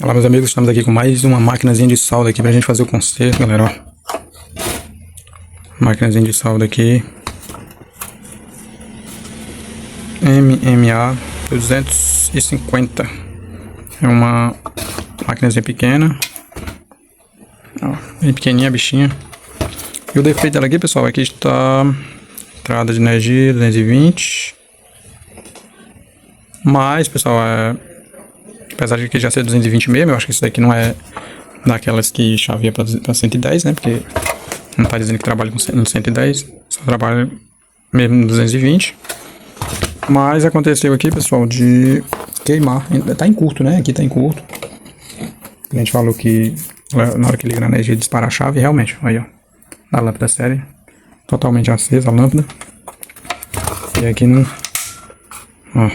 Olá, meus amigos, estamos aqui com mais uma maquinazinha de solda aqui pra gente fazer o conserto, galera, ó. Maquinazinha de solda aqui. MMA 250. É uma maquinazinha pequena. Ó, bem pequenininha a bichinha. E o defeito dela aqui, pessoal, aqui está entrada de energia 220. Mas, pessoal, apesar de aqui já ser 220 mesmo, eu acho que isso daqui não é daquelas que chavia para 110, né? Porque não tá dizendo que trabalha com 110, só trabalha mesmo no 220. Mas aconteceu aqui, pessoal, de queimar. Tá em curto, né? Aqui tá em curto. A gente falou que na hora que liga na energia dispara a chave, realmente, aí ó, a lâmpada séria, totalmente acesa a lâmpada. E aqui não, ó,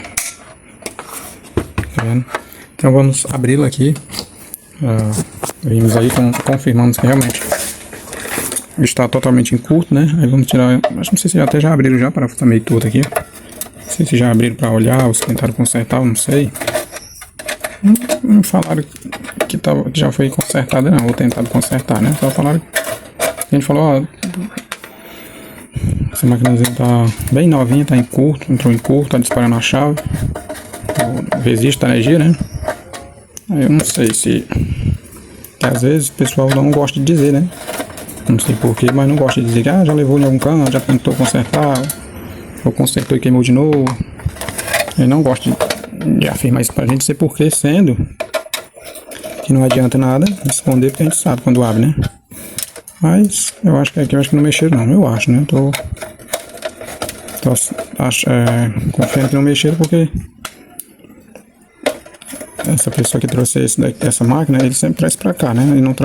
tá vendo? Então vamos abri-la aqui. Vimos aí, confirmamos que realmente está totalmente em curto, né? Aí vamos tirar, acho que não sei se até já abriram já, para tá meio torto aqui. Não sei se já abriram para olhar ou se tentaram consertar, não sei. Não falaram que já foi consertada não, ou tentado consertar, né? Só falaram, a gente falou, ó, essa maquinazinha tá bem novinha, tá em curto, entrou em curto, tá disparando a chave, resiste a energia, né? Aí eu não sei se, que às vezes o pessoal não gosta de dizer, né? Não sei porquê, mas não gosta de dizer que já levou em algum canto, já tentou consertar, ou consertou e queimou de novo. Ele não gosta de afirmar isso pra gente, sei porquê, sendo que não adianta nada esconder, porque a gente sabe quando abre, né? Mas eu acho que aqui não mexeram não, eu acho, né? Tô confiando que não mexeram, porque essa pessoa que trouxe essa máquina, ele sempre traz pra cá, né? Ele não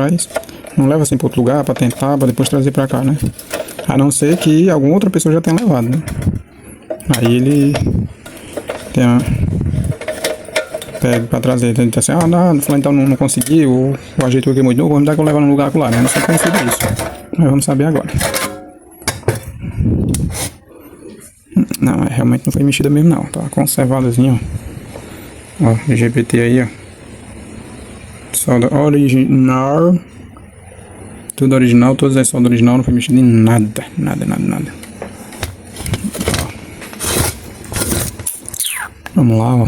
leva assim pra outro lugar pra tentar, pra depois trazer pra cá, né? A não ser que alguma outra pessoa já tenha levado, né? Aí ele pega pra trazer, ele diz assim, não, então não conseguiu, o ajeitou queimou de novo, vamos dar que eu levo no lugar lá, né? Não sei como seria isso, mas vamos saber agora. Não, realmente não foi mexida mesmo não, tá conservadazinho, ó. Ó, LGBT aí, ó. Solda original. Tudo original, todas as soldas original, não foi mexido em nada. Nada. Ó. Vamos lá, ó.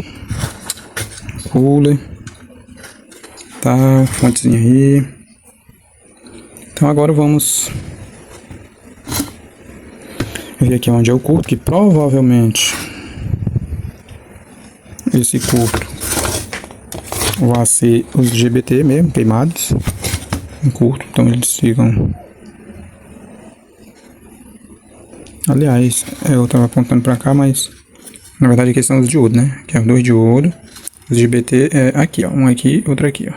Cooler. Tá, fontezinha aí. Então agora vamos ver aqui onde é o curto, que provavelmente esse curto vai ser os GBT mesmo, queimados em curto, então eles ficam. Aliás, eu tava apontando pra cá, mas na verdade aqui são os diodos, né? Que é os dois diodos. Os GBT é aqui, ó, um aqui, outro aqui, ó.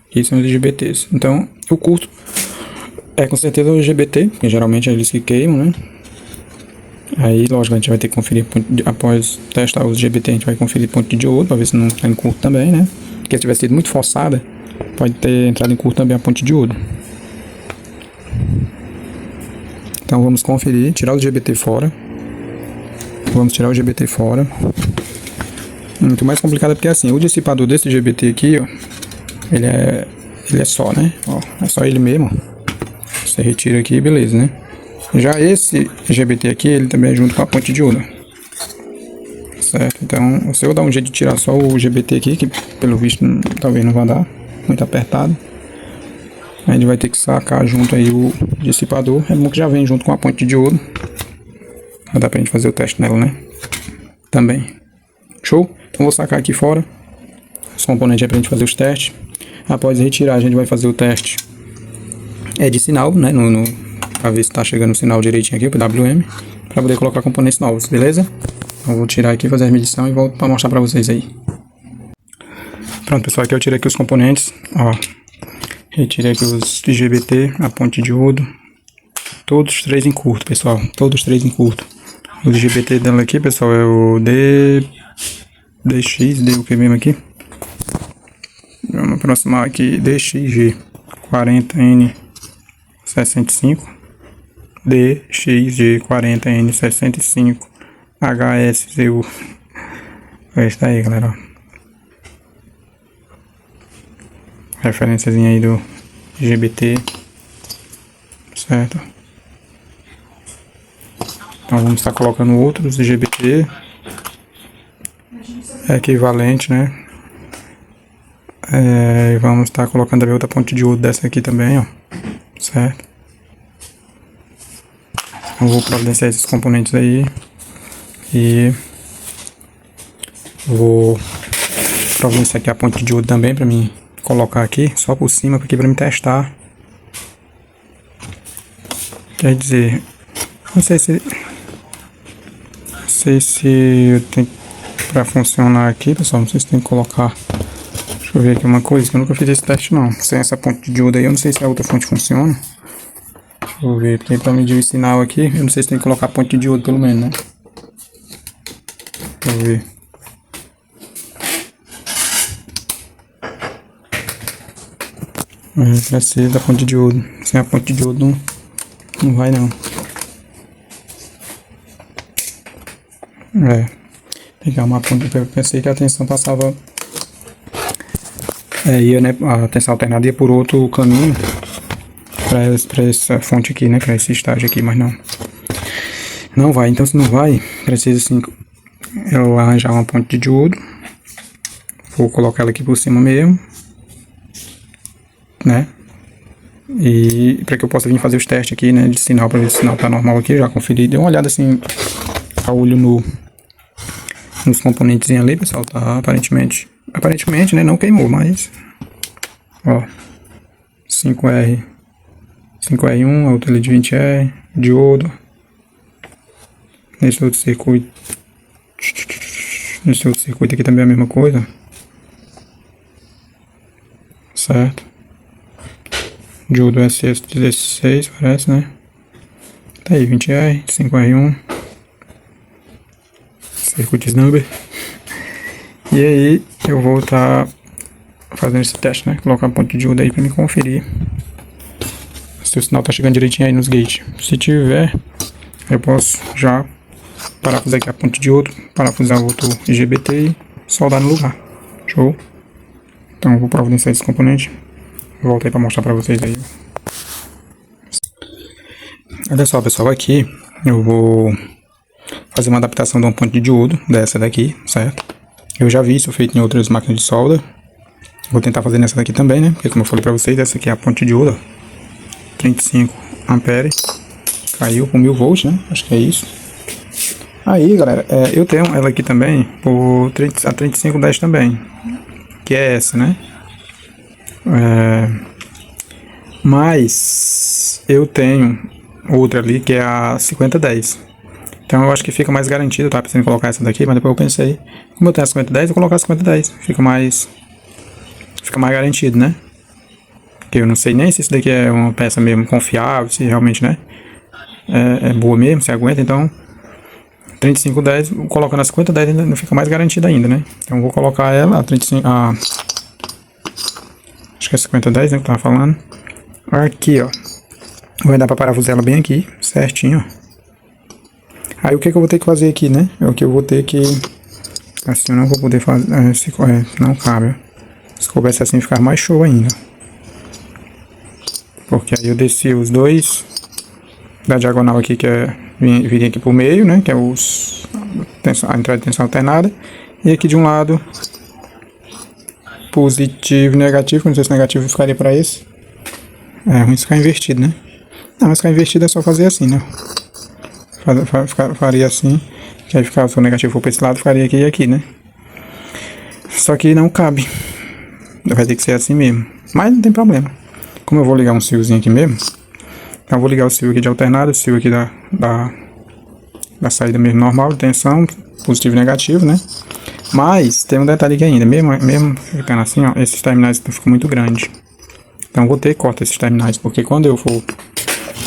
Aqui são os GBTs. Então, o curto é com certeza o GBT, porque geralmente é eles que queimam, né? Aí, lógico, a gente vai ter que conferir, após testar os GBT, a gente vai conferir ponto de diodo, para ver se não está em curto também, né? Porque se tiver sido muito forçada, pode ter entrado em curto também a ponte de diodo. Então vamos conferir, tirar o GBT fora. Vamos tirar o GBT fora. Muito mais complicado porque assim, o dissipador desse GBT aqui, ó, ele é só, né? Ó, é só ele mesmo. Você retira aqui, beleza, né? Já esse GBT aqui, ele também é junto com a ponte de diodo. Certo? Então, se eu dar um jeito de tirar só o GBT aqui, que pelo visto talvez não vai dar, muito apertado, a gente vai ter que sacar junto aí o dissipador. É bom que já vem junto com a ponte de diodo. Vai dar pra gente fazer o teste nela, né? Também. Show? Então vou sacar aqui fora os componentes aí pra gente fazer os testes. Após retirar, a gente vai fazer o teste de sinal, né? Pra ver se tá chegando o sinal direitinho aqui, o PWM, pra poder colocar componentes novos, beleza? Então vou tirar aqui, fazer a medição e volto pra mostrar pra vocês aí. Pronto, pessoal, aqui eu tirei aqui os componentes, ó. Retirei aqui os GBT, a ponte de diodo. Todos três em curto, pessoal. Todos três em curto. O GBT dela aqui, pessoal, é o DX, deu o que mesmo aqui? Vamos aproximar aqui, DXG 40N65, DXG 40N65, HSCU. Esse daí, galera. referênciazinha aí do GBT, certo? Então vamos estar colocando outros GBT equivalente, né? Vamos estar colocando também outra ponte de diodo dessa aqui também, ó, certo? Eu vou providenciar esses componentes aí e vou providenciar aqui a ponte de diodo também para mim colocar aqui só por cima aqui para me testar. Quer dizer, não sei se eu tenho para funcionar aqui, pessoal. Não sei se tem que colocar. Deixa eu ver aqui uma coisa que eu nunca fiz esse teste não. Sem essa ponte de diodo aí, eu não sei se a outra fonte funciona. Deixa eu ver, porque para medir o sinal aqui, eu não sei se tem que colocar a ponte de diodo pelo menos, né? Deixa eu ver. Precisa da ponte de diodo. Sem a ponte de diodo não vai não. Pegar uma ponte. Eu pensei que a tensão passava. Ia, né? A tensão alternada ia por outro caminho. Pra essa fonte aqui, né? Pra esse estágio aqui, mas não. Não vai. Então, se não vai, precisa assim. Eu arranjar uma ponte de diodo. Vou colocar ela aqui por cima mesmo, né? E para que eu possa vir fazer os testes aqui, né? De sinal, para ver se o sinal tá normal aqui. Já conferi. Dei uma olhada assim a olho nos componentes ali, pessoal. Tá aparentemente, né? Não queimou, mas ó, 5R1, a outra ali de 20R, diodo. Nesse outro circuito aqui também é a mesma coisa, certo? Diodo SS16, parece, né? Tá aí, 20R, 5R1. Circuit number. E aí, eu vou estar fazendo esse teste, né? Colocar a ponte de diodo aí pra me conferir se o sinal tá chegando direitinho aí nos gates. Se tiver, eu posso já parafusar aqui a ponte de diodo, parafusar outro IGBT e soldar no lugar. Show? Então, eu vou providenciar esse componente. Volto aí para mostrar para vocês aí. Olha só, pessoal, aqui eu vou fazer uma adaptação de uma ponte de diodo dessa daqui, certo? Eu já vi isso feito em outras máquinas de solda. Vou tentar fazer nessa daqui também, né? Porque como eu falei para vocês, essa aqui é a ponte de diodo, 35 amperes. Caiu por 1000 volts, né? Acho que é isso. Aí, galera, eu tenho ela aqui também por a 3510 também, que é essa, né? Mas eu tenho outra ali que é a 5010. Então eu acho que fica mais garantido. Eu tava pensando em colocar essa daqui, mas depois eu pensei, como eu tenho a 5010, eu vou colocar a 5010. Fica mais garantido, né? Porque eu não sei nem se isso daqui é uma peça mesmo confiável, se realmente, né, é boa mesmo, se aguenta. Então 3510, colocando a 5010 ainda não fica mais garantida ainda, né? Então eu vou colocar ela, a 35, acho que é 5010, né, que eu tava falando. Aqui, ó. Vai dar pra parafusar ela bem aqui, certinho, ó. Aí o que eu vou ter que fazer aqui, né? É o que eu vou ter que... Assim eu não vou poder fazer... não cabe. Se coubesse assim ficar mais show ainda. Porque aí eu desci os dois da diagonal aqui, que é... Viria aqui pro meio, né? Que é a entrada de tensão alternada. E aqui de um lado... positivo e negativo. Não sei se negativo ficaria para esse. É ruim ficar invertido, né? Não, mas ficar invertido é só fazer assim, né? Faria assim. Que aí ficar, se o negativo for para esse lado, ficaria aqui e aqui, né? Só que não cabe. Vai ter que ser assim mesmo. Mas não tem problema. Como eu vou ligar um fiozinho aqui mesmo, então eu vou ligar o fio aqui de alternado, o fio aqui da saída mesmo normal, de tensão, positivo e negativo, né? Mas tem um detalhe aqui ainda, mesmo ficando assim, ó, esses terminais ficam muito grandes. Então eu vou ter que cortar esses terminais, porque quando eu for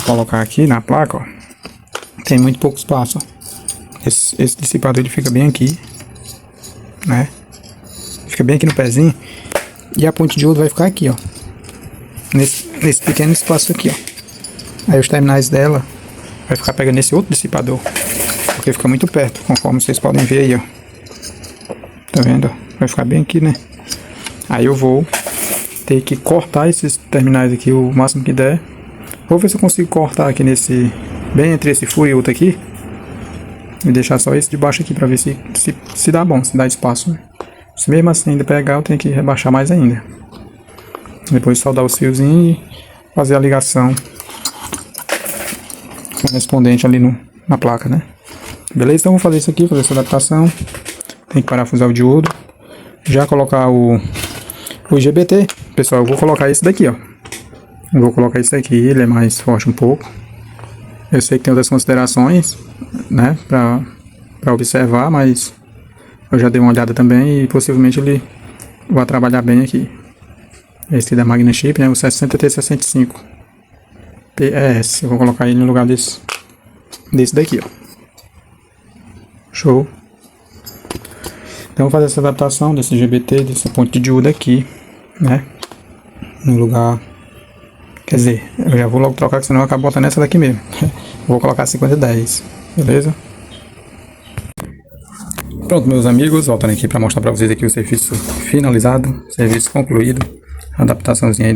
colocar aqui na placa, ó, tem muito pouco espaço, ó. Esse dissipador ele fica bem aqui, né? Fica bem aqui no pezinho. E a ponte de diodo vai ficar aqui, ó. Nesse pequeno espaço aqui, ó. Aí os terminais dela vai ficar pegando nesse outro dissipador, porque fica muito perto, conforme vocês podem ver aí, ó. Tá vendo? Vai ficar bem aqui, né? Aí eu vou ter que cortar esses terminais aqui o máximo que der. Vou ver se eu consigo cortar aqui nesse, bem entre esse furo e outro aqui, e deixar só esse de baixo aqui pra ver se dá bom, se dá espaço, né? Se mesmo assim ainda pegar, eu tenho que rebaixar mais ainda. Depois soldar os fiozinhos e fazer a ligação correspondente ali na placa, né? Beleza? Então vou fazer isso aqui, fazer essa adaptação. Tem que parafusar o diodo. Já colocar o IGBT. Pessoal, eu vou colocar esse daqui, ó. Eu vou colocar esse daqui, ele é mais forte um pouco. Eu sei que tem outras considerações, né, pra observar, mas eu já dei uma olhada também e possivelmente ele vai trabalhar bem aqui. Esse aqui da Magnachip, né, o 60T65 PES. Eu vou colocar ele no lugar desse daqui, ó. Show. Então vou fazer essa adaptação desse GBT, desse ponto de diodo aqui, né, no lugar. Quer dizer, eu já vou logo trocar, que senão eu acabo botando essa daqui mesmo. Vou colocar 5010, beleza? Pronto, meus amigos, voltando aqui para mostrar para vocês aqui o serviço finalizado, serviço concluído, adaptaçãozinha aí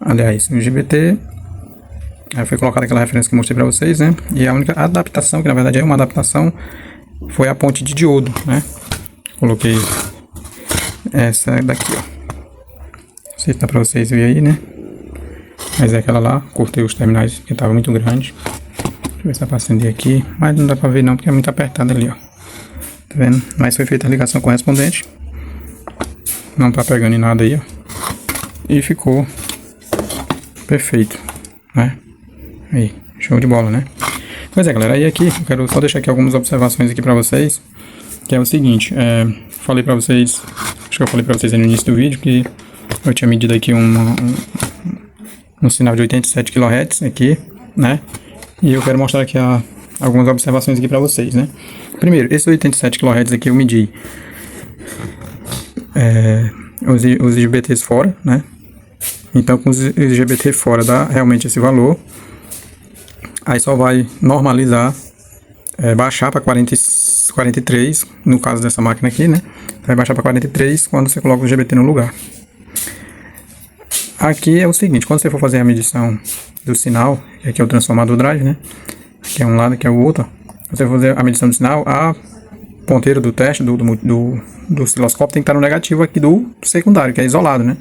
aliás, o GBT. Aí foi colocada aquela referência que eu mostrei para vocês, né? E a única adaptação, que na verdade é uma adaptação, foi a ponte de diodo, né? Coloquei essa daqui, ó. Não sei se dá para vocês verem aí, né? Mas é aquela lá, cortei os terminais porque estava muito grande. Deixa eu ver se dá para acender aqui. Mas não dá para ver não, porque é muito apertado ali, ó. Tá vendo? Mas foi feita a ligação correspondente. Não tá pegando em nada aí, ó. E ficou perfeito, né? Aí, show de bola, né? Pois é, galera, aí aqui, eu quero só deixar aqui algumas observações aqui para vocês. Que é o seguinte, falei para vocês, acho que eu falei para vocês aí no início do vídeo, que eu tinha medido aqui um sinal de 87 kHz aqui, né? E eu quero mostrar aqui algumas observações aqui para vocês, né? Primeiro, esse 87 kHz aqui eu medi os IGBTs fora, né? Então com os IGBT fora dá realmente esse valor. Aí só vai normalizar, baixar para 43, no caso dessa máquina aqui, né? Vai baixar para 43 quando você coloca o IGBT no lugar. Aqui é o seguinte, quando você for fazer a medição do sinal, que aqui é o transformador drive, né? Que é um lado, que é o outro, ó. Você for fazer a medição do sinal, a ponteira do teste, do osciloscópio tem que estar no negativo aqui do secundário, que é isolado, né?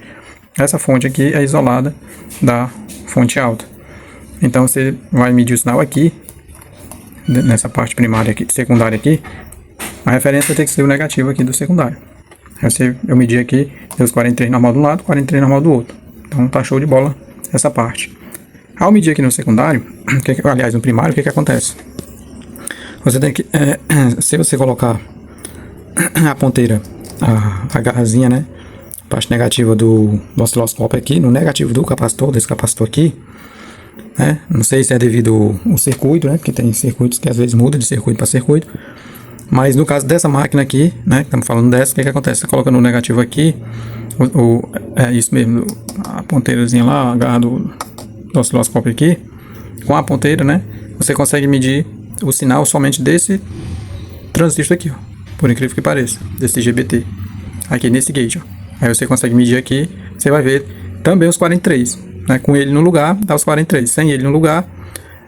Essa fonte aqui é isolada da fonte alta. Então você vai medir o sinal aqui, nessa parte primária aqui, secundária aqui, a referência vai ter que ser o negativo aqui do secundário. Aí eu medi aqui, deu os 43 normal de um lado, 43 normal do outro. Então tá show de bola essa parte. Ao medir aqui no secundário, aliás no primário, o que acontece? Você tem que, se você colocar a ponteira, a garrazinha, né, parte negativa do osciloscópio aqui, no negativo do capacitor, desse capacitor aqui, né, não sei se é devido ao circuito, né, porque tem circuitos que às vezes muda de circuito para circuito, mas no caso dessa máquina aqui, né, estamos falando dessa, o que acontece? Você coloca no negativo aqui, é isso mesmo, a ponteirazinha lá, a garra do osciloscópio aqui, com a ponteira, né, você consegue medir o sinal somente desse transistor aqui, ó, por incrível que pareça, desse GBT, aqui nesse gate, ó. Aí você consegue medir aqui, você vai ver também os 43, né, com ele no lugar, dá os 43, sem ele no lugar,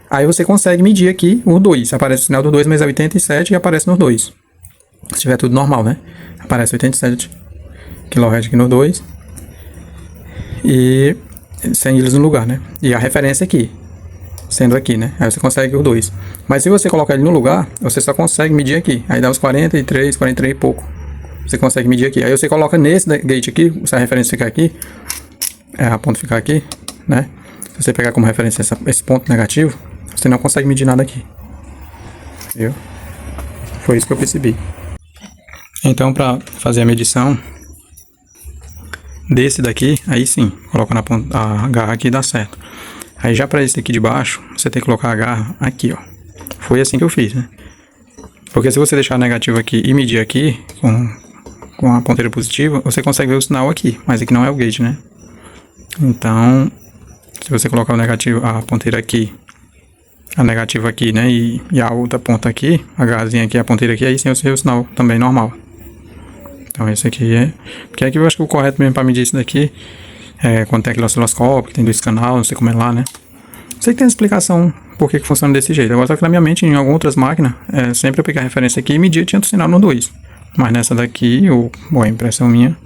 aí você consegue medir aqui o 2, aparece o sinal do 2, mas é 87 e aparece no 2, se tiver tudo normal, né, aparece 87 kHz aqui no 2, e sem eles no lugar, né, e a referência aqui, sendo aqui, né, aí você consegue o 2, mas se você colocar ele no lugar, você só consegue medir aqui, aí dá os 43 e pouco, você consegue medir aqui, aí você coloca nesse gate aqui, se a referência ficar aqui, a ponto ficar aqui, né, se você pegar como referência esse ponto negativo, você não consegue medir nada aqui, viu? Foi isso que eu percebi. Então, para fazer a medição desse daqui, aí sim, coloca na ponta, a garra aqui e dá certo. Aí já para esse daqui de baixo, você tem que colocar a garra aqui, ó. Foi assim que eu fiz, né? Porque se você deixar negativo aqui e medir aqui, com a ponteira positiva, você consegue ver o sinal aqui, mas aqui não é o gate, né? Então, se você colocar o negativo, a ponteira aqui, a negativa aqui, né? E a outra ponta aqui, a garrazinha aqui, a ponteira aqui, aí sim você vê o sinal também normal. Então esse aqui é... Porque aqui eu acho que o correto mesmo pra medir isso daqui é quando tem aquele osciloscópio, que tem 2 canais, não sei como é lá, né? Sei que tem explicação por que funciona desse jeito. Agora só que na minha mente, em algumas outras máquinas, sempre eu peguei a referência aqui e media, tinha o sinal no 2. Mas nessa daqui, bom, a impressão minha,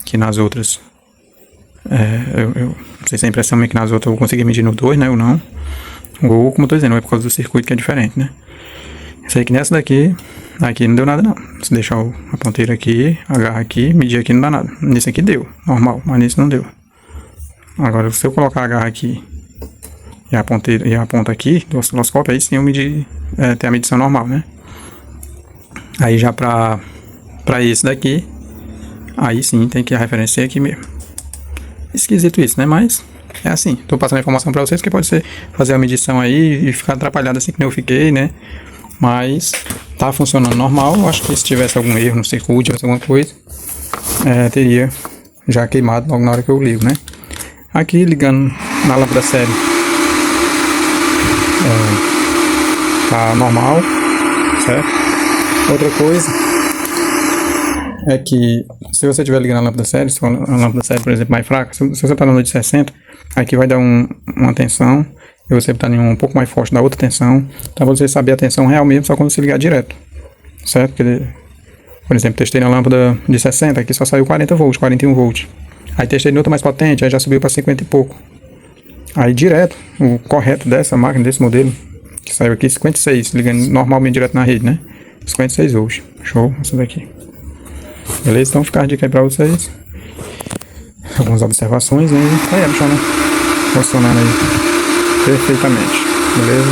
que nas outras... eu não sei se a impressão minha que nas outras eu consegui medir no 2, né? Ou não. Ou, como eu tô dizendo, é por causa do circuito que é diferente, né? Sei que nessa daqui, aqui não deu nada não. Se deixar a ponteira aqui, agarrar aqui, medir aqui não dá nada. Nesse aqui deu, normal, mas nesse não deu. Agora, se eu colocar a garra aqui e a ponteira e a ponta aqui do osciloscópio, aí sim eu medir, tem a medição normal, né? Aí já pra esse daqui, aí sim tem que a referência aqui mesmo. Esquisito isso, né? Mas é assim, tô passando a informação pra vocês, que pode ser fazer a medição aí e ficar atrapalhado assim que nem eu fiquei, né? Mas tá funcionando normal. Eu acho que se tivesse algum erro no circuito, alguma coisa, teria já queimado logo na hora que eu ligo, né? Aqui ligando na lâmpada série, tá normal, certo? Outra coisa é que se você estiver ligando a lâmpada série, se for a lâmpada série, por exemplo, mais fraca, se você está na de 60, aqui vai dar uma tensão e você está em um pouco mais forte da outra tensão, para você saber a tensão real mesmo só quando você ligar direto, certo? Porque, por exemplo, testei na lâmpada de 60, aqui só saiu 40 volts, 41 volts. Aí testei em outra mais potente, aí já subiu para 50 e pouco. Aí direto, o correto dessa máquina, desse modelo, que saiu aqui, 56, ligando normalmente direto na rede, né? 56 volts. Show, essa daqui. Beleza? Então fica a dica aí pra vocês. Algumas observações, né? Aí a bichona funcionando aí perfeitamente. Beleza?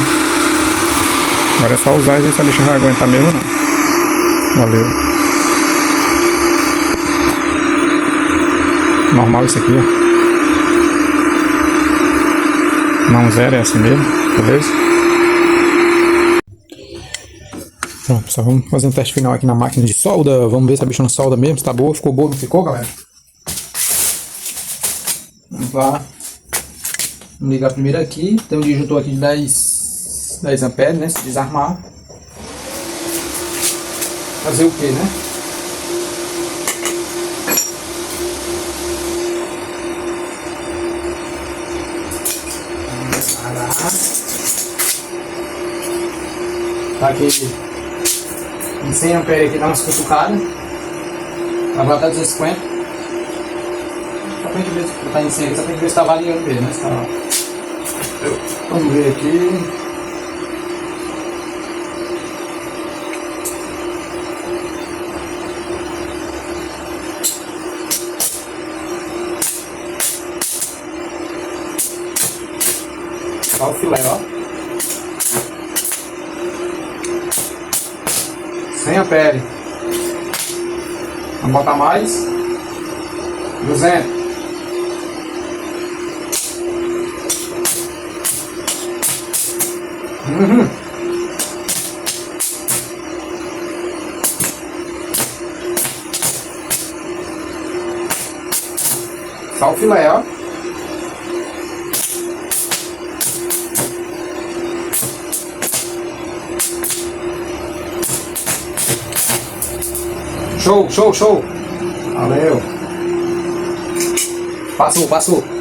Agora é só usar e ver se a bicha vai aguentar mesmo ou não. Valeu. Normal isso aqui, ó. Não zero, é assim mesmo, beleza? Pronto, pessoal, vamos fazer um teste final aqui na máquina de solda. Vamos ver se a bicha não solda mesmo, se tá boa, ficou boa, não ficou, galera? Vamos lá. Vamos ligar primeiro aqui. Tem um disjuntor aqui de 10 amperes, né? Se desarmar. Fazer o que, né? Tá aqui em 100 amperes aqui, dá umas cutucadas. Vai botar 250. Só pra gente ver se tá em 100 aqui, só pra gente ver se tá variando mesmo, né? Tá... Vamos ver aqui. Só o filé, ó. 100 amperes. Vamos botar mais. 200. Só o filé, ó. Show, show, show. Valeu. Passou, passou.